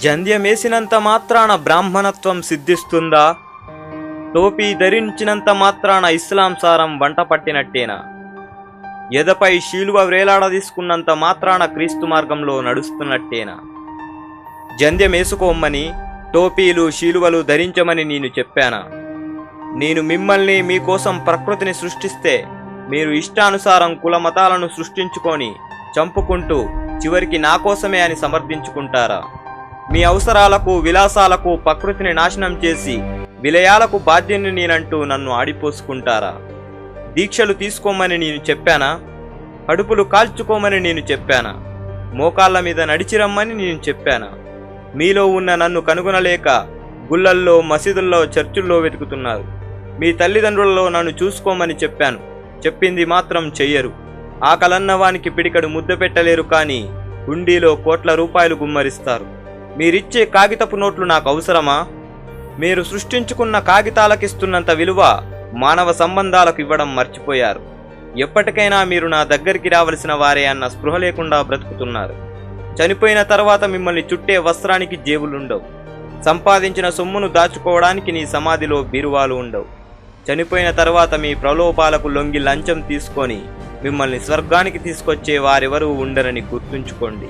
జంధ్యమేసినంత మాత్రాన బ్రాహ్మణత్వం సిద్ధిస్తుందా? టోపీ ధరించినంత మాత్రాన ఇస్లాం సారం వంట పట్టినట్టేనా? ఎదపై శీలువ వ్రేలాడదీసుకున్నంత మాత్రాన క్రీస్తు మార్గంలో నడుస్తున్నట్టేనా? జంధ్యమేసుకోమని, టోపీలు శీలువలు ధరించమని నేను చెప్పానా? నేను మిమ్మల్ని మీకోసం ప్రకృతిని సృష్టిస్తే మీరు ఇష్టానుసారం కుల మతాలను సృష్టించుకొని చంపుకుంటూ చివరికి నా కోసమే అని సమర్థించుకుంటారా? మీ అవసరాలకు విలాసాలకు ప్రకృతిని నాశనం చేసి విలయాలకు బాధ్యుని నేనంటూ నన్ను ఆడిపోసుకుంటారా? దీక్షలు తీసుకోమని నేను చెప్పానా? కడుపులు కాల్చుకోమని నేను చెప్పానా? మోకాళ్ళ మీద నడిచిరమ్మని నేను చెప్పానా? మీలో ఉన్న నన్ను కనుగొనలేక గుళ్ళల్లో, మసీదుల్లో, చర్చుల్లో వెతుకుతున్నారు. మీ తల్లిదండ్రులలో నన్ను చూసుకోమని చెప్పాను, చెప్పింది మాత్రం చెయ్యరు. ఆకలన్నవానికి పిడికడు ముద్ద పెట్టలేరు, కానీ హుండీలో కోట్ల రూపాయలు గుమ్మరిస్తారు. మీరిచ్చే కాగితపు నోట్లు నాకు అవసరమా? మీరు సృష్టించుకున్న కాగితాలకిస్తున్నంత విలువ మానవ సంబంధాలకు ఇవ్వడం మర్చిపోయారు. ఎప్పటికైనా మీరు నా దగ్గరికి రావలసిన వారే అన్న స్పృహ లేకుండా బ్రతుకుతున్నారు. చనిపోయిన తర్వాత మిమ్మల్ని చుట్టే వస్త్రానికి జేబులుండవు. సంపాదించిన సొమ్మును దాచుకోవడానికి నీ సమాధిలో బీరువాలు ఉండవు. చనిపోయిన తర్వాత మీ ప్రలోభాలకు లొంగి లంచం తీసుకొని మిమ్మల్ని స్వర్గానికి తీసుకొచ్చే వారెవరూ ఉండరని గుర్తుంచుకోండి.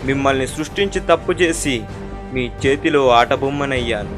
మిమ్మల్ని సృష్టించి తప్పు చేసి మీ చేతిలో ఆటబొమ్మనయ్యాను.